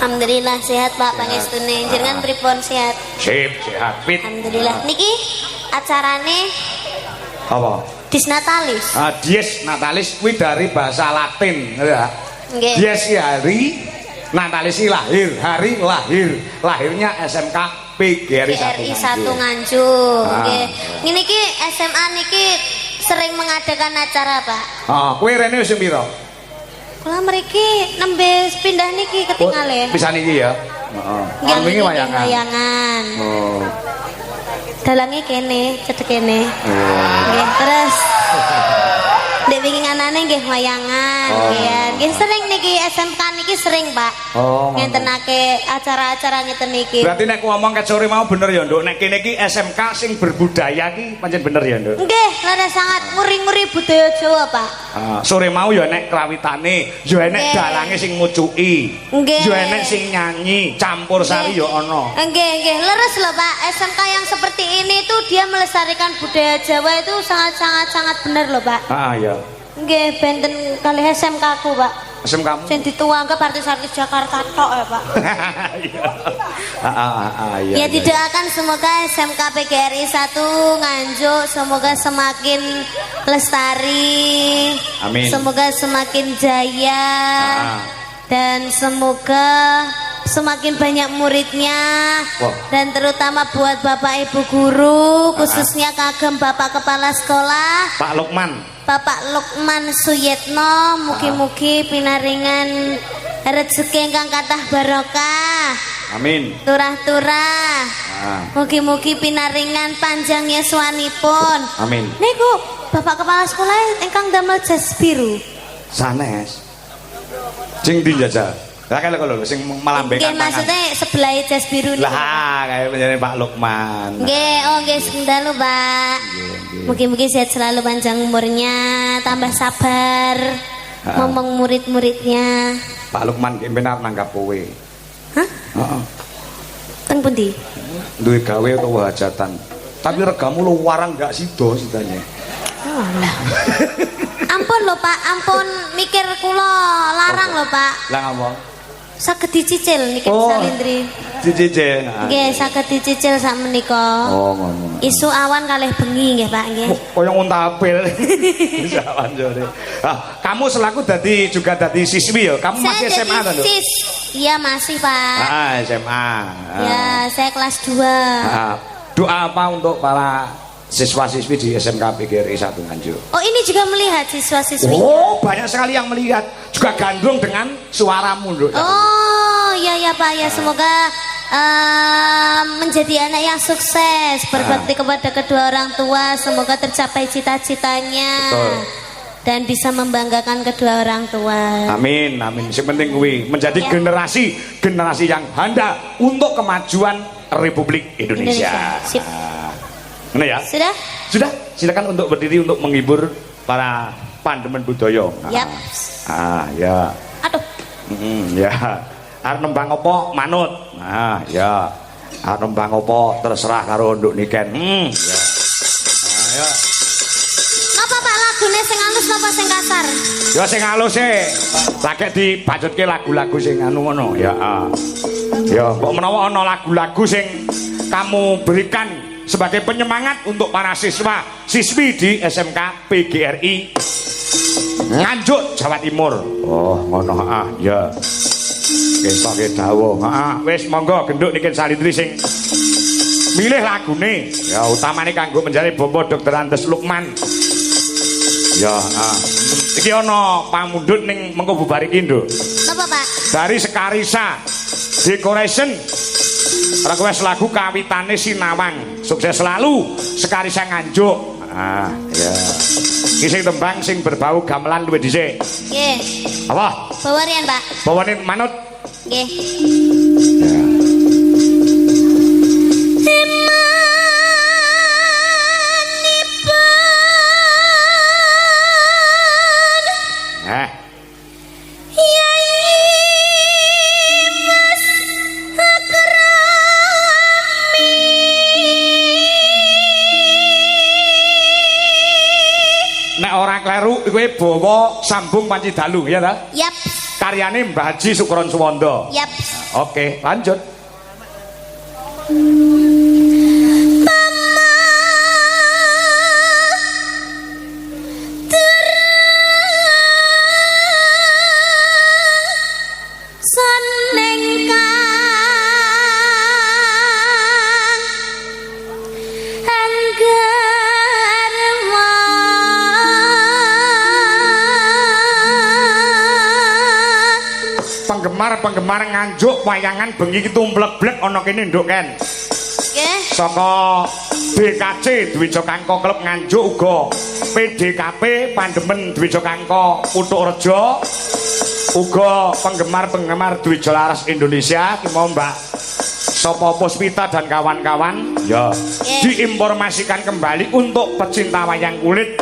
Alhamdulillah sehat Pak pangestune. Jenengan pripun sehat? Sip, sehat fit. Alhamdulillah. Niki acarane Apa? Dies Natalis. Dies Natalis kuwi dari bahasa Latin, ya. Nggih. Dies hari, Natalis lahir, hari lahir. Lahirnya SMK PGRI 1 Nganjuk. Nggih. Ngene iki SMA niki sering mengadakan acara, Pak. Kowe rene wis piro? Kula mriki nembe pindah niki ketinggalan. Bisa niki ya. Heeh. Wingi wayangan. Wayangan. Oh. Dalange kene, cedhek kene. Nggih, terus ndek wingi nganane nggih wayangan, nggih sering niki SMK niki sering, Pak. Ngentenake acara-acara ngeten niki. Berarti nek ngomong ket sore mau bener ya, Nduk. Nek kene iki SMK sing berbudaya ki pancen bener ya, Nduk. Nggih, lare sangat nguri-nguri budaya Jawa, Pak. Sore mau ya nek krawitane, ya enek dalange sing ngucuki. Ya enek sing nyanyi, campur sari ya ana. Nggih, leres lho, Pak. SMK yang seperti ini tuh dia melestarikan budaya Jawa itu sangat bener loh, Pak. Ya. Nggih, benten kalih SMK ku, Pak. SMK kamu? Sing dituangke artis-artis Jakarta tok ya, Pak. Ya tidak akan semoga SMK PGRI 1 Nganjuk semoga semakin lestari. Amin. Semoga semakin jaya. Dan semoga semakin banyak muridnya. Dan terutama buat Bapak Ibu guru, khususnya kagem Bapak Kepala Sekolah Pak Lukman. Bapak Lukman Suyetno, mugi-mugi pinaringan rezeki ingkang kathah barokah. Amin. Turah-turah. Mugi-mugi pinaringan panjang yuswanipun. Amin. Niku Bapak Kepala Sekolah ingkang damel jas biru. Sanes. Sing ndi jajal? Lah kalau sing melambaikan tangan. Nggih, maksudnya sebelah jas biru niku. Lah, kaya penjane Pak Lukman. Nggih, nggih sedalu, Pak. Mungkin sehat selalu panjang umurnya, tambah sabar. Ngomong murid-muridnya. Pak Lukman ki benar nanggap kowe. Hah? Heeh. Teng pundi? Duwe gawe utawa hajatan. Tapi regamu lu warang gak sido sidane. Oh, lah. Ampun lho, Pak, ampun mikir kula larang lho, Pak. Lah ngomong. Saged dicicil niki Salindri. Dicicil. Nggih, saged dicicil sak menika. Ngono. Isu awan kalih bengi nggih, Pak, nggih. Koyo nguntapil. Bisa anjore. Kamu selaku juga dadi siswi ya? Kamu masih SMA ta, Nduk? Iya, masih, Pak. SMA. Ya, saya kelas 2. Doa apa untuk para siswa-siswi di SMK PGRI 1 Nganjuk? Oh, ini juga melihat siswa-siswi. Oh, banyak sekali yang melihat. Juga gandrung dengan suaramu, Nduk. Oh, ya Pak, ya semoga menjadi anak yang sukses, berbakti kepada kedua orang tua, semoga tercapai cita-citanya. Dan bisa membanggakan kedua orang tua. Amin, amin. Yang penting kuwi menjadi generasi yang handal untuk kemajuan Republik Indonesia. Sip. Ini ya? Sudah. Silakan untuk berdiri untuk menghibur para pandemen budaya. Yap. Ya. Aduh. Ya. Arep nembang apa manut. Ya. Arep nembang apa terserah karo nduk niken. Ya. Ya. Napa Pak lagune sing halus napa sing kasar? Ya sing halus e. Lagi dibajutke lagu-lagu sing anu ngono. Ya. Ya, kok menawa ana lagu-lagu sing kamu berikan sebagai penyemangat untuk para siswi di SMK PGRI Nganjuk Jawa Timur. Oh, ngono ya. Ketok dawuh. Wis monggo genduk niki Salindri sing milih lagune. Ya utamane kanggo menjadi Bobo Dr. Andes Lukman. Ya, iki ana pamundhut ning mengko bubar iki, Nduk. Apa, Pak? Dari Sekarisa Decoration. Request lagu kawitane Sinawang. Sukses selalu Sekarisa Nganjuk. Ya. Iki sing tembang sing berbau gamelan luwih dhisik. Nggih. Apa? Bawarian, Pak. Bawane manut. Nggih. Ya. Nek ora kleru kowe bawa sambung panci dalu ya ta? Yap. karyane Mbah Haji Sukron Suwondo. Yap. Oke, lanjut. Penggemar nganjuk wayangan bengi ki tumblek-blek ana kene nduk Ken. Nggih. Saka DKC Dwija Kangko Klub Nganjuk uga PDKP Pandemen Dwija Kangko Putuk Rejo uga penggemar Dwija Laras Indonesia ki mau Mbak Sopo Puspita dan kawan-kawan ya diinformasikan kembali untuk pecinta wayang kulit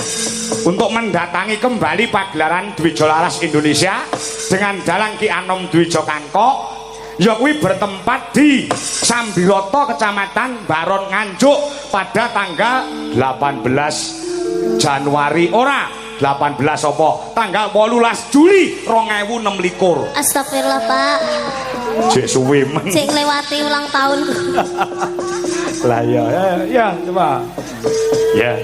untuk mendatangi kembali pagelaran Dwija Laras Indonesia dengan Dalang Ki Anom Dwija Kangko ya kuwi bertempat di Sambiroto Kecamatan Baron Nganjuk pada tanggal 18 Januari 18 apa tanggal 18 Juli 2026. Astagfirullah Pak. Cek suwe men. Cek nglewati ulang tahun. Lah ya coba. Ya.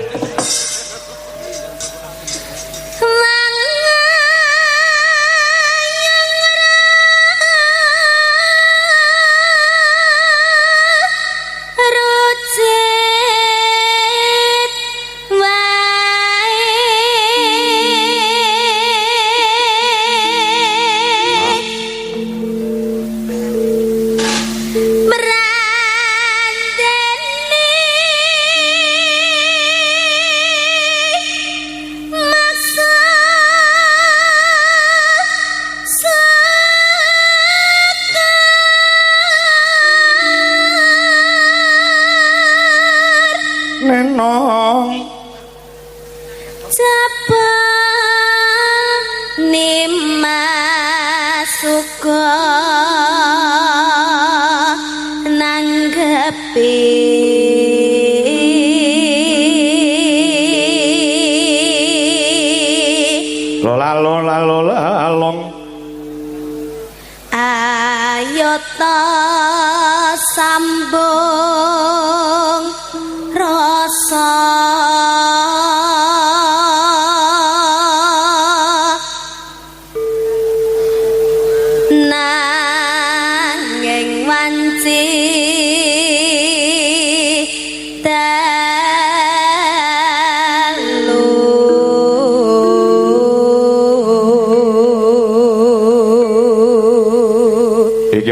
Ayota sambung rasa nanging wanci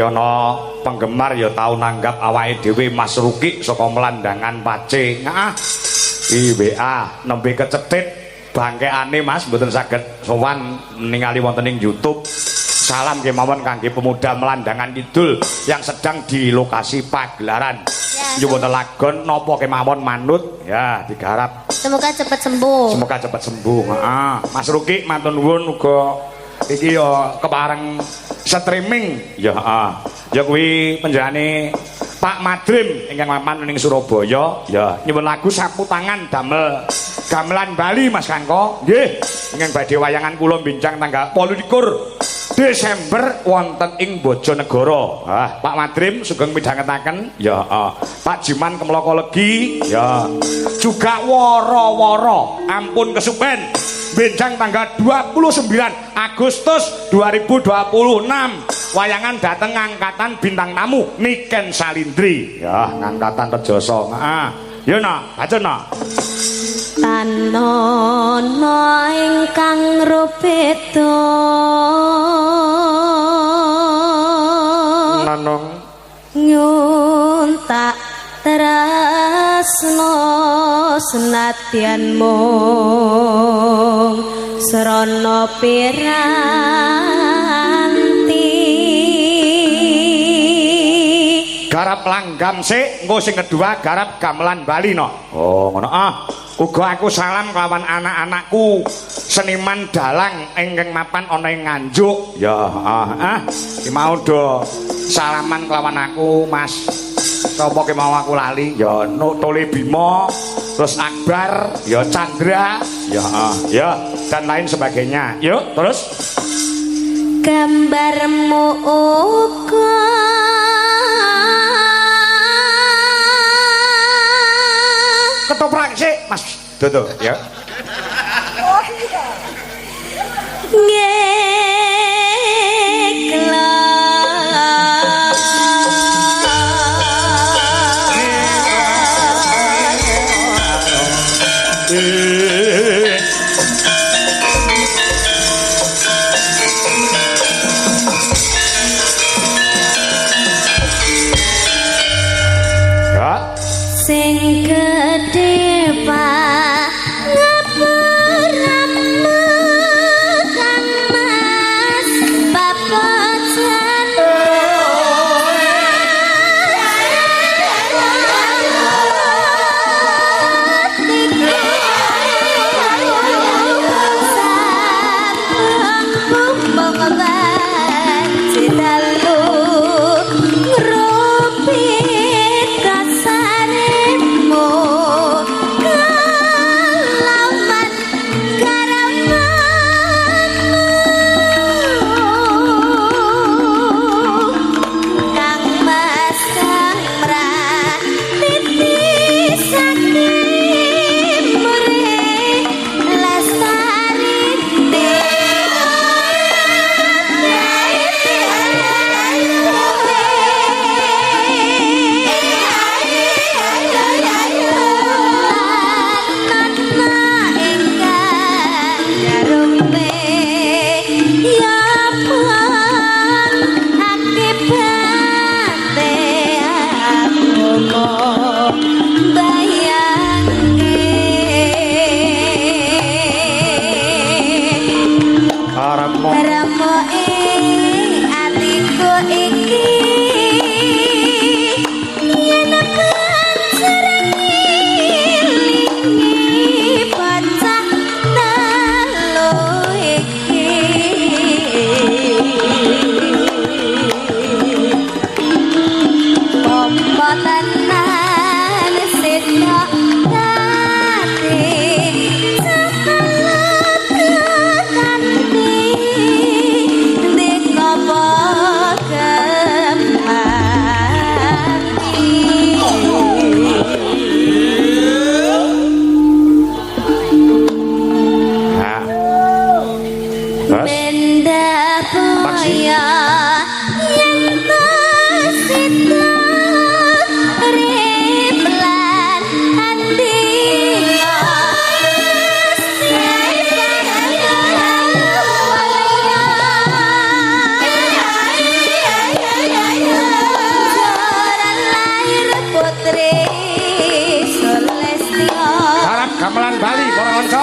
ana penggemar ya tau nanggap awake dhewe Mas Ruki saka Melandangan Pace. Ngah WA nembe kecetit bangkeane Mas mboten saged sowan ningali wonten ing YouTube. Salam kemawon kangge pemuda Melandangan Kidul yang sedang di lokasi pagelaran. Nyuwun lagon napa kemawon manut ya digarap. Semoga cepat sembuh. Semoga cepat sembuh. Heeh. Mas Ruki matur nuwun uga iki ya kepareng streaming ya ya kuwi penjarane Pak Madrim ingkang mapan ning Surabaya ya nyuwun lagu sapu tangan damel gamelan Bali Mas Kangko nggih ingkang badhe wayangan kula bincang tanggal 28 Desember wonten ing Bojonegoro. Pak Madrim sugeng midhangetaken ya Pak Jiman Kemloko Legi ya juga woro-woro ampun kesupen bincang tanggal 29 Agustus 2026 wayangan dateng angkatan bintang tamu Niken Salindri ya angkatan Rejoso. Ya nak baca nak Tanono ingkang rupita nanong nyuntak tresno senadyan mung srana piranti garap langgam sik engko sing kedua garap gamelan Bali no. Oh ngono uga aku salam kelawan anak-anakku seniman dalang ingkang mapan ana ing Nganjuk ya iki mau do salaman kelawan aku Mas sapa ki mau aku lali ya Tole Bimo terus Akbar ya Chandra ya dan lain sebagainya yuk terus gambarmu uga ketoprak sik Mas Dodo ya sing gedhe pak ngapuramu kang mas papajan gamelan Bali para kanca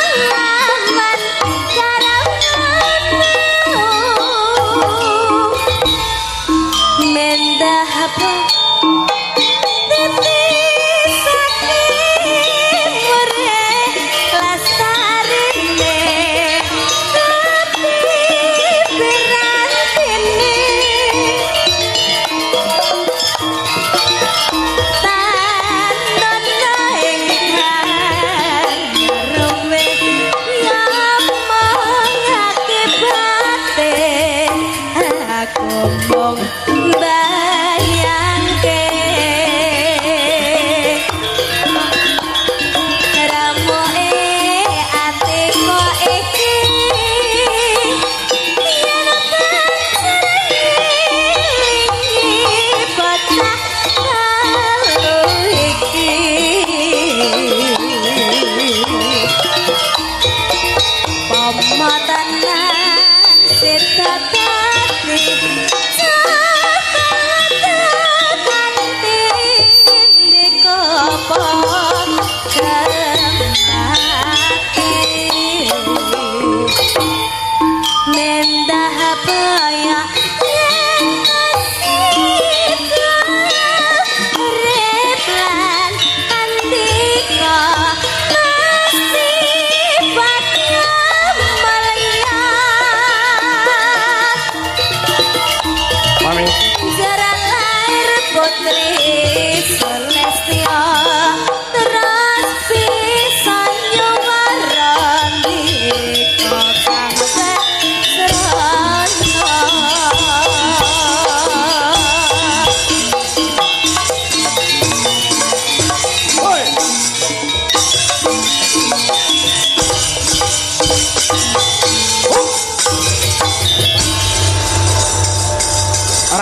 Kalaman karaman mendahap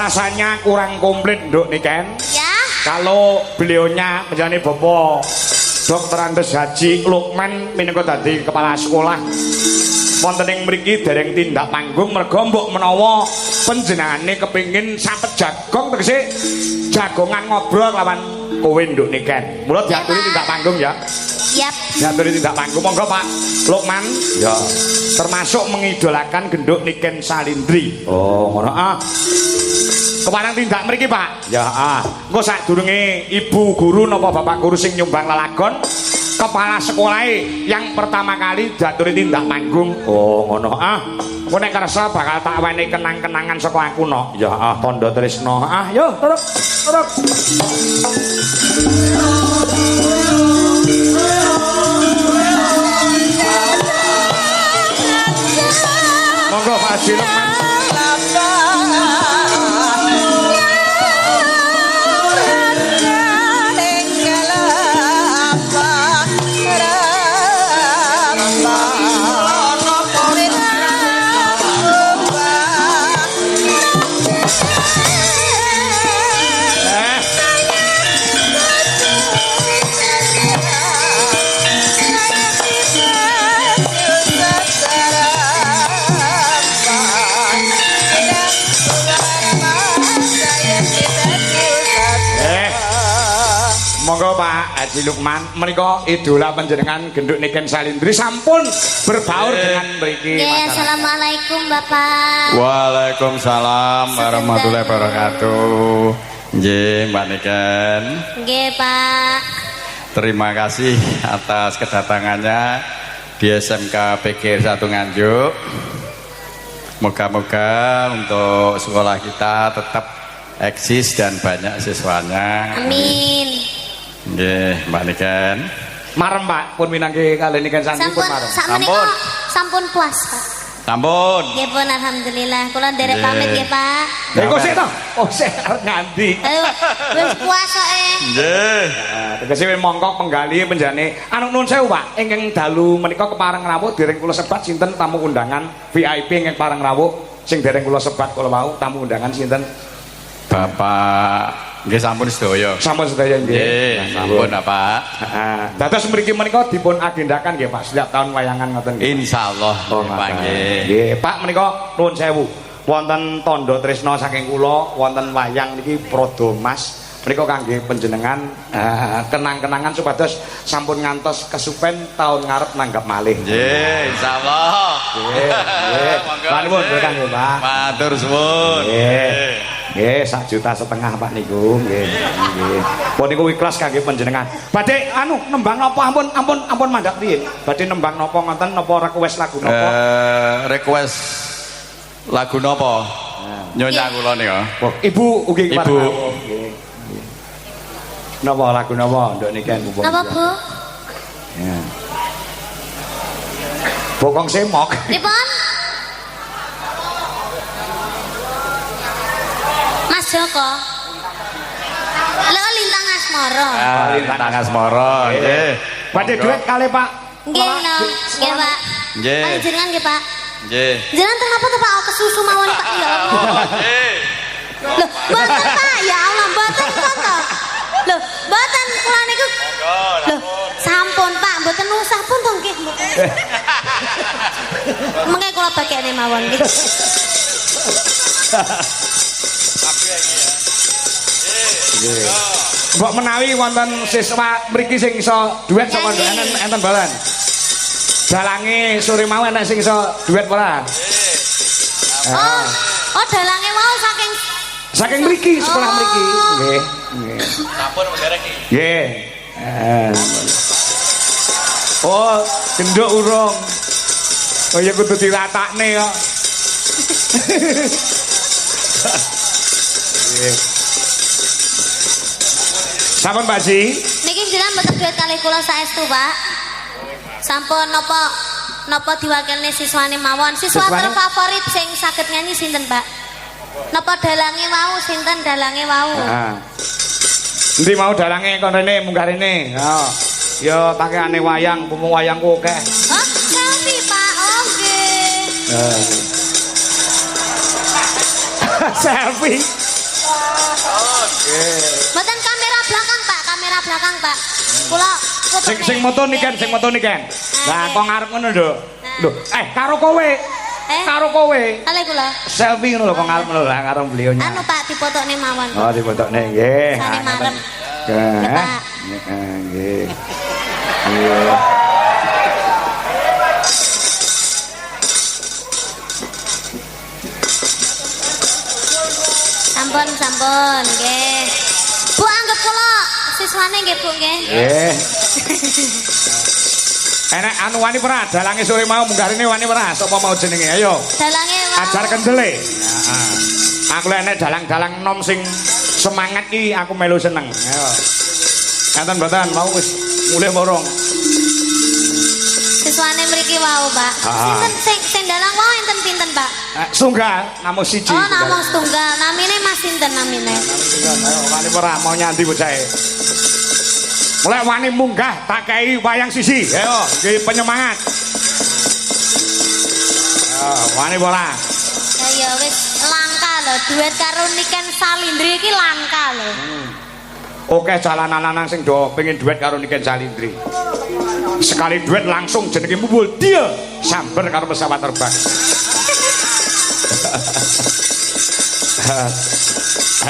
rasanya kurang komplit Nduk Niken. Ya. Kalau beliaunya menjadi Bapak Dr. Andes Haji Lukman minangka dadi kepala sekolah wonten ing mriki dereng tindak panggung merga mbok menawa panjenengane kepingin sapet jagong tegese jagongan ngobrol lawan kowe Nduk Niken. Mula diaturi tindak panggung ya. Yap. Diaturi tindak panggung monggo Pak Lukman. Ya. Termasuk mengidolakan Genduk Niken Salindri. Oh, ngono ah. Keparang tindak mriki Pak. Ya ah. Engko sadurunge ibu guru napa bapak guru sing nyumbang lelagon kepala sekolahe yang pertama kali diaturi tindak panggung. Oh, ngono ah. Engko nek kersa bakal tak wenehi kenang-kenangan saka aku no. Ya ah, tandha tresno. Ah, yo turuk. Turuk. Monggo Pak Haji Lukman. Monggo Pak Haji Lukman, menika idola panjenengan Genduk Niken Salindri sampun berbaur dengan mriki. Ya, assalamualaikum Bapak. Waalaikumsalam warahmatullahi wabarakatuh. Nggih, Mbak Niken. Nggih, Pak. Terima kasih atas kedatangannya di SMK PGR 1 Nganjuk. Moga-moga untuk sekolah kita tetap eksis dan banyak siswanya. Amin. Nggih, Mbak Niken. Marem Pak, pun minangke kali Niken Salindri pun marem. Sampun. Sampun puas, Pak. Sampun. Nggih pun alhamdulillah. Kula nderek pamit nggih, Pak. Lha kok sik to? Oh, sik arep nganti. Wis puas kok Nggih. Tegese mongkok penggali penjane. Anu nuwun sewu Pak, ingkang dalu menika kepareng rawuh dereng kula sebat sinten tamu undangan VIP ingkang pareng rawuh sing dereng kula sebat kula wau tamu undangan sinten? Bapak nggih sampun sedaya. Sampun sedaya nggih. Nggih, sampun Pak. Heeh. Dados mriki menika dipun agendakan nggih Pak setiap tahun wayangan ngoten nggih. Insyaallah. Pak nggih. Nggih, Pak menika nuwun sewu. Wonten tandha tresna saking kula wonten wayang niki Prada Mas. Menika kangge panjenengan kenang-kenangan supados sampun ngantos kesupen tahun ngarep nanggap malih. Nggih, insyaallah. Nggih, nggih. Pak nuwun berkah nggih, Pak. Matur suwun. Nggih. Nggih, 1,5 juta Pak niku. Nggih. Nggih. Pun niku ikhlas kangge panjenengan. Badhe anu nembang napa ampun mandhap piye? Badhe nembang napa ngoten napa request lagu napa? Request lagu napa? Nyonya kula nika. Oh, Ibu ugi Ibu. Nggih. Napa lagu napa nduk niken Bu? Napa, Bu? Ya. Bokong semok. Pripun? Mas Joko. Lho Lintang Asmara. Lintang Asmara. Nggih. Badhe dhuwit kalih Pak. Nggih, no. Nggih, Pak. Nggih. Ayo jenengan nggih, Pak. Nggih. Jenengan teng napa to Pak? Oh, kesusu mawon Pak. Ya Allah. Nggih. Loh, mboten Pak. Ya Allah, mboten kok to. Loh, mboten kula niku. Loh, sampun Pak, mboten usah pun to nggih. Mengke kula bakekne mawon nggih. Mbok menawi wonten siswa mriki sing iso duet sapa enten balan. Dalange sore mau enek sing iso duet ora? Oh, dalange wau Saking mriki, sekolah mriki. Nggih, nggih. Sampun menderek iki. Nggih. Oh, genduk urung. Oh ya kudu diratakne kok. Nggih. Sampun Pak Ji? Niki jenengan mboten duet kalih kula saestu, Pak. Sampun napa diwakilne siswane mawon. Siswa Siswane? terfavorit sing saged nyanyi sinten, Pak? Napa dalange wau sinten dalange wau? Heeh. Endi mau dalange kon rene munggah rene. Ya pakaiane wayang, pumung wayangku akeh. Oh, selfie, Pak. Oh, nggih. Selfie. Mboten kamera belakang, Pak. Kamera belakang, Pak. Kula Sing moto niken. Lah kok ngarep ngono lho. Lho, karo kowe. Karo kowe. Kalih kula. Selfie ngono lho kok ngarep ngono lah karo beliaunya. Anu, Pak, dipotokne mawon. Oh, dipotokne nggih. Sane marem. Nggih. Pak. Nggih. Iya. Sampun, nggih. Bu anggap kula siswane nggih, Bu nggih. Nggih. Enek anu wani ora dalange sore mau munggah rene wani ora sapa mau jenenge ayo. Dalange wau. Ajar kendele. Heeh. Aku lek enek dalang-dalang nom sing semangat iki aku melu seneng. Ayo. Kanten mboten mau wis mulih morong. Siswane mriki wau, Pak. Sinten sing dalang wau enten pinten, Pak? Sunggal namung siji. Oh, namung setunggal. Namine Mas sinten namine? Ayo wani ora mau nyanti bocahe. Mulai wani munggah tak kei wayang sisi. Ayo, nggih penyemangat. Wani ora. Ya wis langka lho, duet karo Niken Salindri iki langka lho. Oke jalanan lanang sing do pengen duet karo Niken Salindri. Sekali duet langsung jenenge mumbul dia sambar karo pesawat terbang.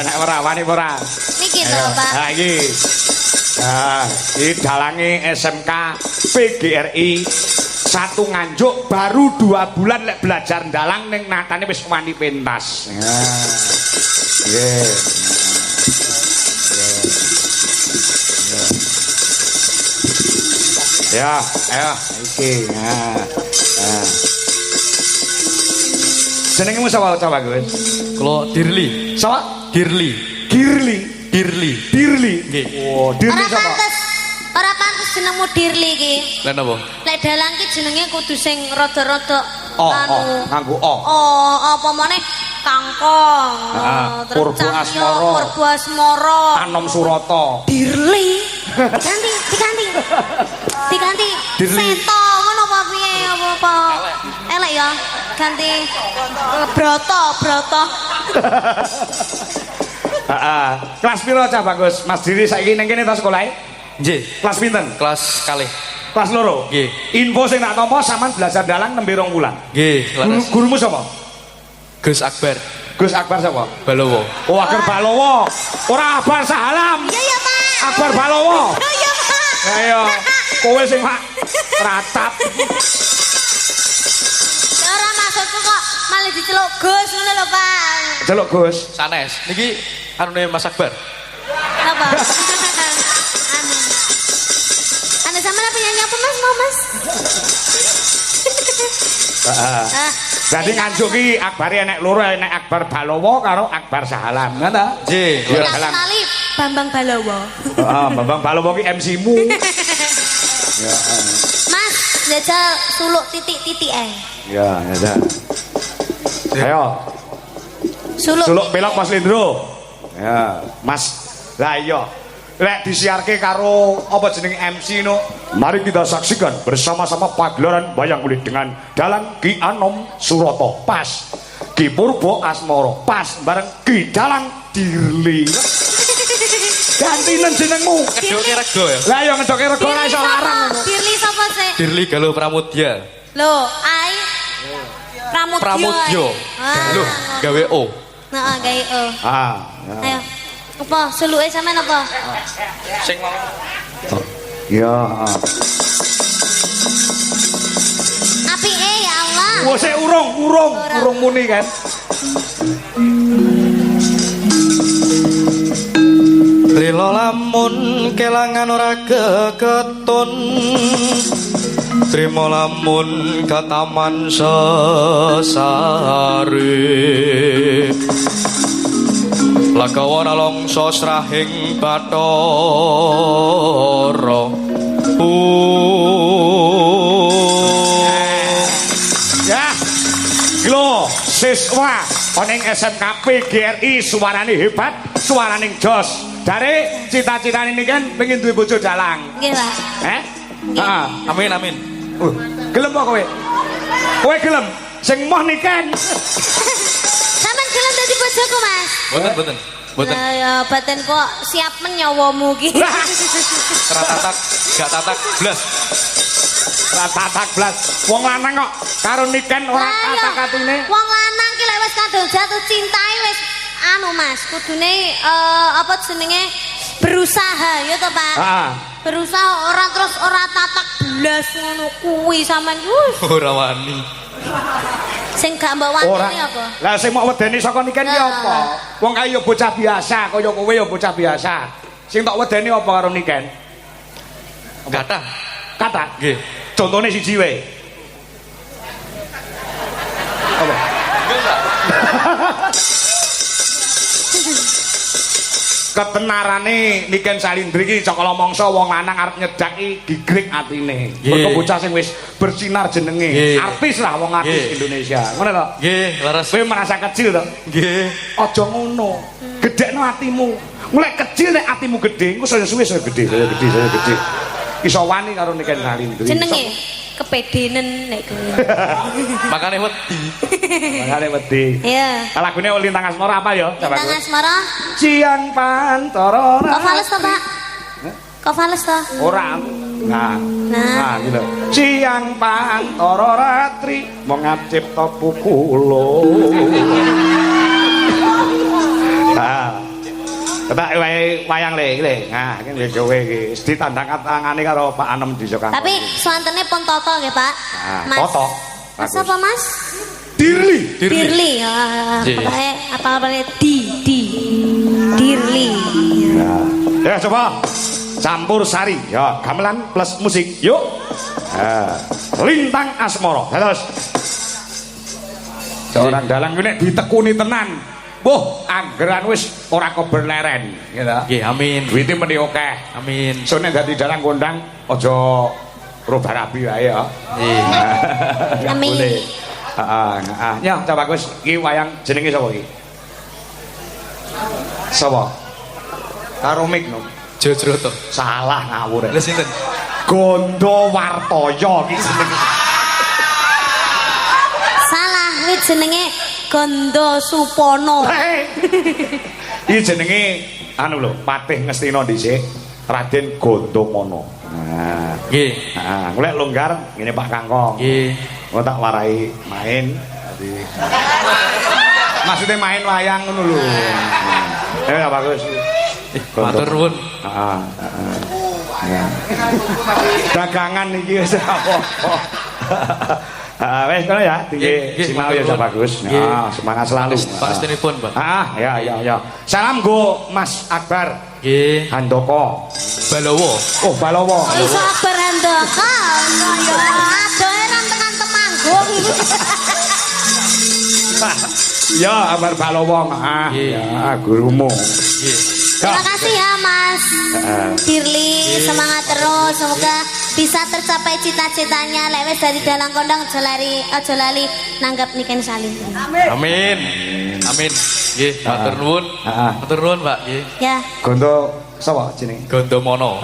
Anak ora wani ora. Niki lho, Pak. Ha iki. Ini dalange SMK PGRI satu Nganjuk baru 2 bulan lek belajar dalang ning natane wis wani pentas. Nggih. Ya, ayo iki. Jenengmu sapa Gus? Kula Dirli. Sapa? Dirli. Girli. Nggih. Oh, Dirli sapa? Ora pantes jenengmu Dirli iki. Lha napa? Lek dalang ki jenenge kudu sing rada-rada nganggo Oh, apa meneh kangkong. Purbo Asmara. Purbo Asmara. Anom Surata. Dirli. Diganti. Dirli. Seto ngono apa piye apa? Elek ya. Ganti Broto. Kelas piro cah Bagus? Mas Diri saiki ning kene ta sekolahe? Nggih. Kelas pinten? Kelas kalih. Kelas loro. Nggih. Info sing tak tampa sampean belajar dalang nembe 2 bulan. Nggih, Gurumu sapa? Gus Akbar Gus Akbar sapa? Balowo. Oh, Akbar Balowo. Ora Akbar Sahalam. Iya, Pak. Akbar Balowo. Iya, Pak. Ayo, kowe sing Pak ratap. Ya ora maksudku kok malah diceluk Gus ngono lho, Pak. Celuk Gus. Sanes. Niki anune Mas Akbar. Apa? Anu sama penyanyi apa Mas? Mau Mas? Jadi nganjuk ki Akbar enek loro, enek Akbar Balowo karo Akbar Sahalam, ngono. Nggih. Ya sekali Bambang Balowo. Heeh, Bambang Balowo ki MC-mu. Ya. Mas, jajal suluk titik-titik Ya, ya. Ayo. Suluk pelok Mas Lindro. Ya, Mas. Lah iya. Lek disiarke karo apa jeneng MC no. Mari kita saksikan bersama-sama pagelaran wayang kulit dengan Dalang Ki Anom Suroto pas, Ki Purbo Asmoro pas bareng Ki Dalang Dirli. Gantinen jenengmu. Ngedoke rego ya. Lah ya ngedoke rego ora iso larang. Dirli sapa sih? Dirli Galuh Pramudya. Lho, ai Pramudya. Pramudya. Galuh gawe O. Heeh, gawe O. Ayo. Apa suluke sampean apa? Sing mau. Ya. Apike ya Allah. Wah, sik urung muni kan. Rila lamun kelangan ora geketun. Trima lamun kataman sesare. Lagawana longso srahing Bathara. Ya. Lho, siswa oning SMK PGRI suarane hebat, suarane jos. Dari cita-citane niki kan pengin duwe bojo dalang. Nggih, Pak. Heeh. Amin amin. Gelem apa kowe? Kowe gelem sing moh niken. Sampeyan gelem dadi bojoku, Mas? Boten. Ya batin kok siap menyawamu ki. Ratatak, gak tatak blas. Tatak blas. Wong lanang kok karo niken ora katak-katine. Wong lanang ki lek wis kadung jatuh cinta wis anu Mas, kudune apa jenenge berusaha ya to, Pak? Heeh. Berusaha ora tatak blas ngono kuwi sampean. Ora wani. Sing gak mbok wani apa? Lah sing mok wedeni saka niken ki apa? Wong kae ya bocah biasa, kaya kowe ya bocah biasa. Sing tok wedeni apa karo niken? Kata. Kata. Nggih. Contone siji wae. Apa? Ketenarane Niken Salindri iki cakala mangsa wong lanang arep nyedaki gigrik atine. Mergo bocah sing wis bersinar jenenge. Artis lah wong artis Indonesia. Ngono to? Nggih, leres. Kowe merasa kecil to? Nggih. Aja ngono. Gedhekno atimu. Mulai kecil nek atimu gedhe, engko saya suwe saya gedhe. Iso wani karo Niken Salindri. Jenenge kepedenen nek kowe. Makane wedi. Makane wedi. Iya. Lagune Lintang Asmara apa ya? Lintang Asmara. Siang pantoro. Kok fales to, Pak? Kok fales to? Ora. Nah, gitu. Siang pantoro ratri mongacipta pukulo. Nah. Tepak wayang le. Nah, iki kowe iki ditandang tangane karo Pak Anem di Jakarta. Tapi swantene pun Toto nggih, Pak. Mas. Toto. Mas apa, Mas? Dirli. Dirli. Pokoke apa-apane Dirli. Ya, coba campur sari. Ya, gamelan plus musik. Yuk. Lintang Asmara. Terus. Seorang dalang ku nek ditekuni tenan. Boh, anggeran wis ora keberleren, gitu. Nggih, amin. Duite meni akeh. Amin. So nek dadi dalang kondang aja robah rabi wae ya. Nggih. Amin. Heeh, ya coba Gus, iki wayang jenenge sapa iki? Sapa? Karo mik no. Jojroto. Salah ngawur. Lha sinten? Gondowartoyo iki jenenge. Salah, kuwi jenenge Gondo Supono. Iki jenenge anu lho, Patih Ngastina dhisik, Raden Gondomono. Nah, nggih. Nah, golek longgar ngene Pak Kangkong. Nggih. Mau tak warai main. Jadi maksudnya main wayang ngono lho. Ya bagus. Matur nuwun. Heeh. Dagangan iki wis apa. Wes kono ya, tinggi sinau ya bagus. Semangat selalu. Pak Istinipun, Pak. Ya. Salam go Mas Akbar. Nggih. Handoko. Balowo. Oh, Balowo. Iso Akbar Handoko. Ya adohe nang tekan Temanggung. Ya, Akbar Balowo. Ya, gurumu. Nggih. Terima kasih ya Mas Dirli, semangat terus, semoga bisa tercapai cita-citanya. Lek wis dari dalang kondang aja lali nanggap niken salim. Amin. Nggih, matur nuwun. Matur nuwun, Pak. Nggih. Ya. Gondo sapa jenenge? Gondomono.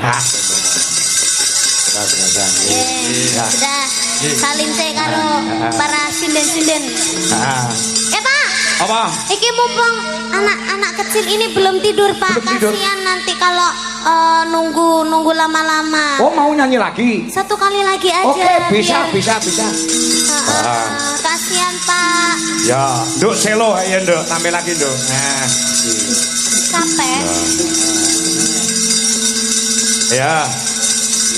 Sudah salim teh karo para sinden-sinden. Pak. Apa? Iki mumpung anak-anak kecil ini belum tidur Pak. Kasihan nanti kalau nunggu lama-lama. Oh, mau nyanyi lagi? Satu kali lagi aja. Oke, bisa. Kasihan Pak. Ya, nduk selo ya nduk, tampil lagi nduk. Nah. Capek. Ya.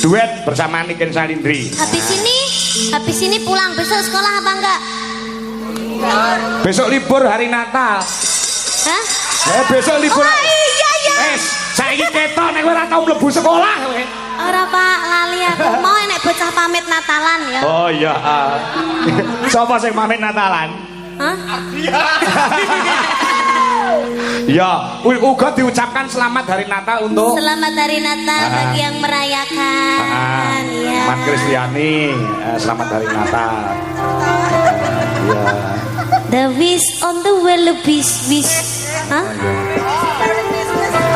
Duet bersama Niken Salindri. Habis ini pulang besok sekolah apa enggak? Besok libur hari Natal. Hah? Besok libur. Oh iya. Saiki ketok nek ora tau mlebu sekolah kowe. Ora Pak, lali aku. Mau enek bocah pamit Natalan ya. Oh iya. Sapa sing pamit Natalan? Hah? Ya, uga diucapkan selamat hari Natal untuk Selamat hari Natal bagi yang merayakan. Ya. Mat Kristiani, selamat hari Natal. Ya. The wish on the well wish. Hah?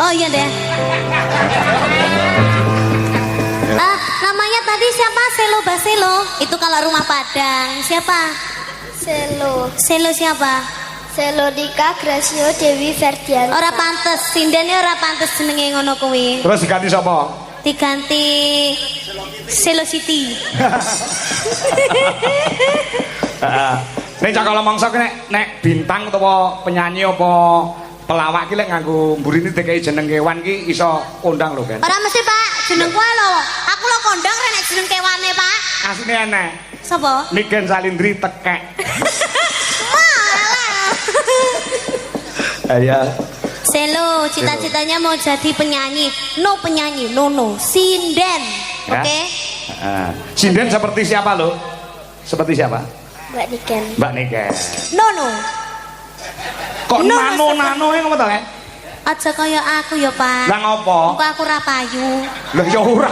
Oh iya deh. Namanya tadi siapa? Selo Baselo. Itu kalau rumah Padang. Siapa? Selo siapa? Selodika Gracio Dewi Ferdian. Ora pantes, sindene ora pantes jenenge ngono kuwi. Terus diganti sapa? Diganti Selo City. Nek cakal mangsa nek bintang utawa penyanyi apa pelawak ki lek nganggo mburine DKI jeneng kewan ki iso kondang lho kan. Ora mesti Pak, jeneng kuwi lho. Aku lho kondang rek nek jeneng kewane Pak. Asline enek. Sapa? Niken Salindri tekek. Ya. Selo, cita-citanya mau jadi penyanyi. No, sinden. Ya. Oke? Sinden seperti siapa lo? Seperti siapa? Mbak Niken. Mbak Niken. No. Kok nano yang ngomong tau kan? Aja kaya aku ya Pak. Lah ngopo? Muka aku ra payu. Lah ya ora.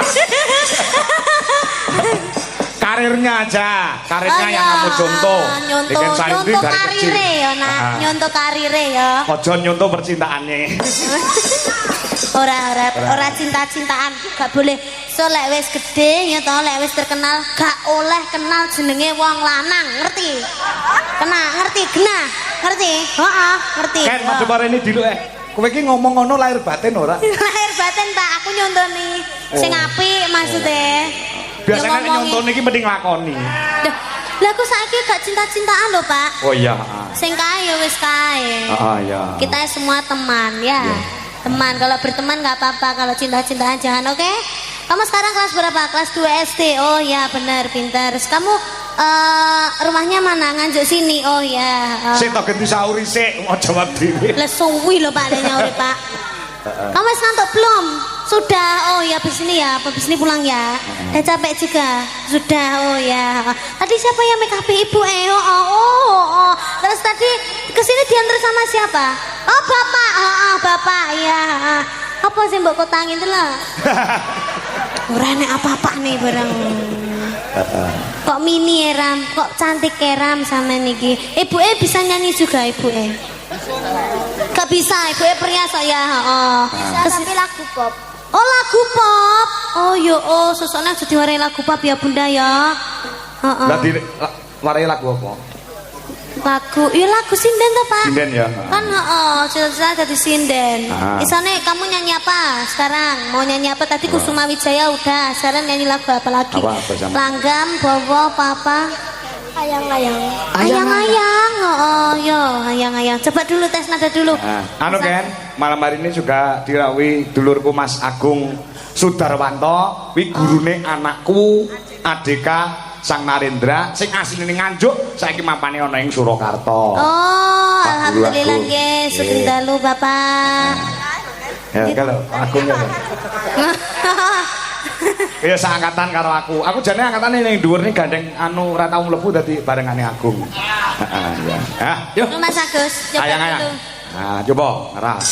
Karirnya aja, karirnya yang kamu contoh. Nyontoh karire ya nak, nyontoh karire ya. Ojo nyontoh percintaannya. Ora cinta-cintaan, gak boleh. So lek wis gede ya toh, lek wis terkenal gak oleh kenal jenenge wong lanang, ngerti? Ngerti genah, ngerti? Heeh, ngerti. Kan madhep ini dulu kowe iki ngomong ngono lahir batin ora? Lahir batin Pak, aku nyontoni sing apik maksudnya. Biasanya nek nyontoni iki mending lakoni. Lah aku saiki gak cinta-cintaan lho Pak. Oh iya. Sing kae ya wis kae. Iya. Kita semua teman ya. Teman, kalau berteman nggak apa-apa, kalau cinta-cintaan jangan, oke? Kamu sekarang kelas berapa? Kelas 2 SD. Oh ya, benar, pintar. Terus kamu rumahnya mana? Nganjuk sini. Oh ya. Sik tok ganti sauri sik, mau jawab dhewe. Lah suwi lho Pak, nyauri Pak. Kamu wis ngantuk belum? Sudah. Oh ya, habis ini ya. Habis ini pulang ya. Udah capek juga. Sudah. Oh ya. Tadi siapa yang make up Ibu? Oh. Terus tadi kesini diantar sama siapa? Oh, Bapak. Bapak. Ya. Apa sih mbok kotangin tuh lah? Ora nek apa-apa nih barang. Kok mini Ram, kok cantik Ram sama niki. Ibu bisa nyanyi juga Ibu Gak bisa, Ibu perhiasan ya. Tapi lagu pop. Oh lagu pop. Oh yo sosoknya jadi warai lagu pop ya Bunda ya. Lah warai lagu apa? Lagu sinden toh Pak. Sinden ya. Kan cita-cita jadi sinden. Isane kamu nyanyi apa sekarang? Mau nyanyi apa? Tadi Kusuma Wijaya udah. Sekarang nyanyi lagu apa lagi? Langgam, Bowo, Papa. Ayang-ayang. Ayang-ayang. Ayang-ayang. Coba dulu tes nada dulu. Kan, malam hari ini juga dirawuhi dulurku Mas Agung Sudarwanto, wi gurune anakku Adeka Sang Narendra sing asline Nganjuk saiki mampane ana ing Surakarta. Oh, alhamdulillah nggih, sugeng dalu Bapak. Ya kalau Agung ya. Ya seangkatan karo aku. Aku jane angkatane ning dhuwur ni gandeng anu ora tau mlebu dadi barengane Agung. Heeh ya. Hah, yuk. Mas Agus, coba Ayang-ayang. dulu. Nah, coba ngeras.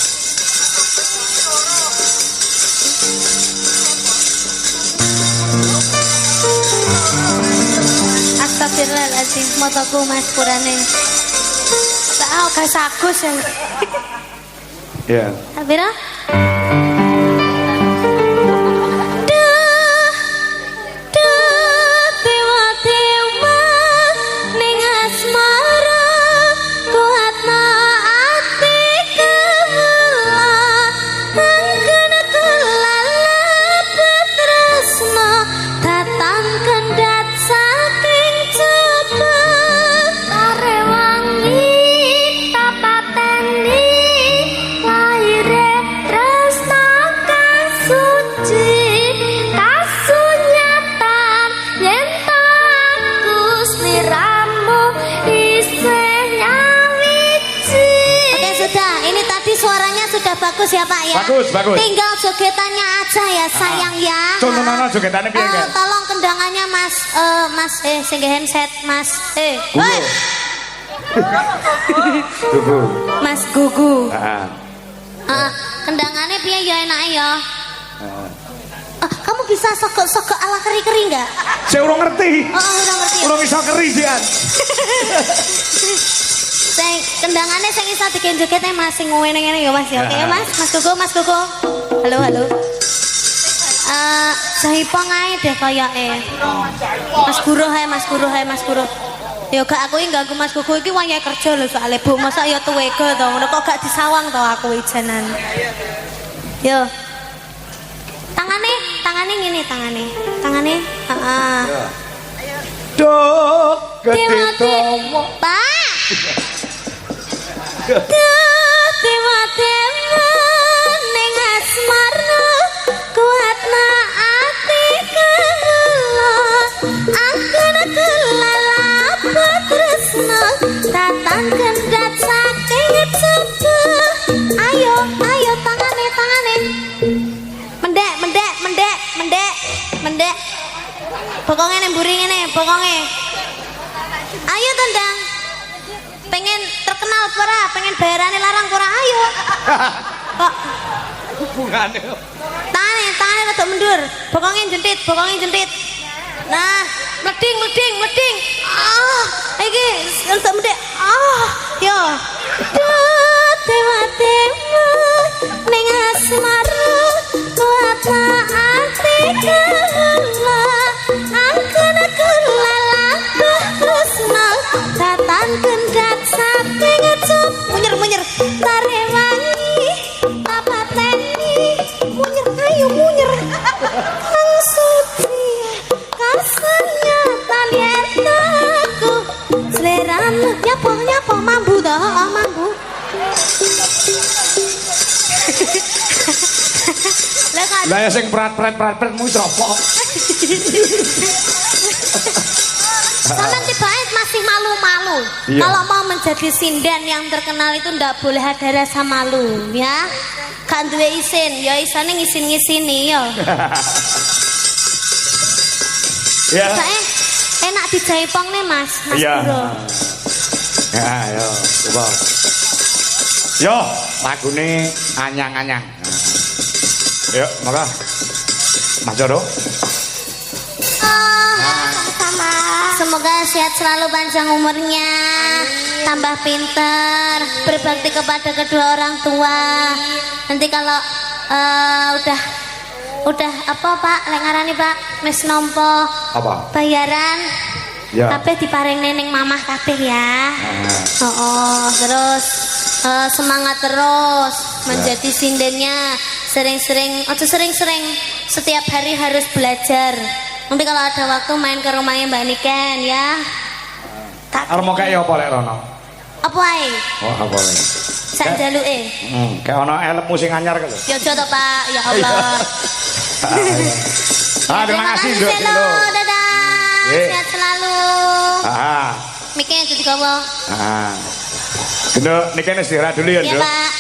Astagfirullahaladzim, motoku Mas Purane. Tak Gas Agus ya. Ya. Abira? Bagus ya Pak ya. Bagus, bagus. Tinggal jogetannya aja ya sayang ya. Contohnya jogetannya piye kan? Tolong kendangannya Mas sing handset Mas. Woi. Gugu. Mas Gugu. Heeh. Kendangannya piye ya enak ya. Kamu bisa sogok-sogok ala keri-keri enggak? Saya urung ngerti. Urung ngerti. Urung iso keri sian. Kendangannya saya bisa bikin jogetnya Mas sing ngene-ngene ya Mas ya. Oke ya Mas, Mas Gugu. Halo. Jahipong ae deh kayake. Mas Guru. Ya gak aku iki ganggu Mas Gugu iki wayahe kerja lho soalé Bu, masa ya tuwega to, ngono kok gak disawang to aku ijanan. Yo. Tangane ngene tangane. Heeh. Dok, gede tomo. Pak. Temo ning asmara kuatna ati kula angkana kelalap tresna tatan kendhat saking cepu ayo tangane mendek bokonge ning mburi ngene bokonge ayo tendang pengen terkenal pura, pengen bayarane larang pura, ayo. Kok hubungane? Tangane rada mundur, bokonge jentit. Nah, mleding. Iki entuk mendek. Yo. Dewa ning asmara kuatna ati kula angkana kula tresna tatan kendhat saking cep munyer tarewangi tapateni munyer kang suci kasanya talietaku seleramu nyapa mambu dah mambu. Lah ya sing prat mu sapa? Sampai tiba-tiba masih malu-malu. Iya. Kalau mau menjadi sinden yang terkenal itu ndak boleh ada rasa malu, ya. Gak duwe isin, ya isane ngisin-ngisini ya. Ya. Enak dijaipong nih Mas Iya. Bro. Ya, yo, coba. Yo, lagune anyang-anyang. Yuk, maka Mas Joro. Sama. Semoga sehat selalu, panjang umurnya, tambah pintar, berbakti kepada kedua orang tua. Nanti kalau udah apa Pak, lengarane Pak, mes nompo Apa? bayaran, Ya. kabeh diparing neneng mamah kabeh ya. Terus semangat terus menjadi sindennya, sering-sering, setiap hari harus belajar. Nanti kalau ada waktu main ke rumahnya Mbak Niken ya. Arep mau kayak apa lek Rono? Apa ae? Oh, apa lek? Sak jaluke. Kayak ono elmu sing anyar ka lho. Ya aja to Pak, ya Allah. Terima kasih, Nduk. Dadah. sehat selalu. Heeh. Mikir jadi gawa. Heeh. Genduk niki istirahat dulu ya, Iya, Nduk. Pak.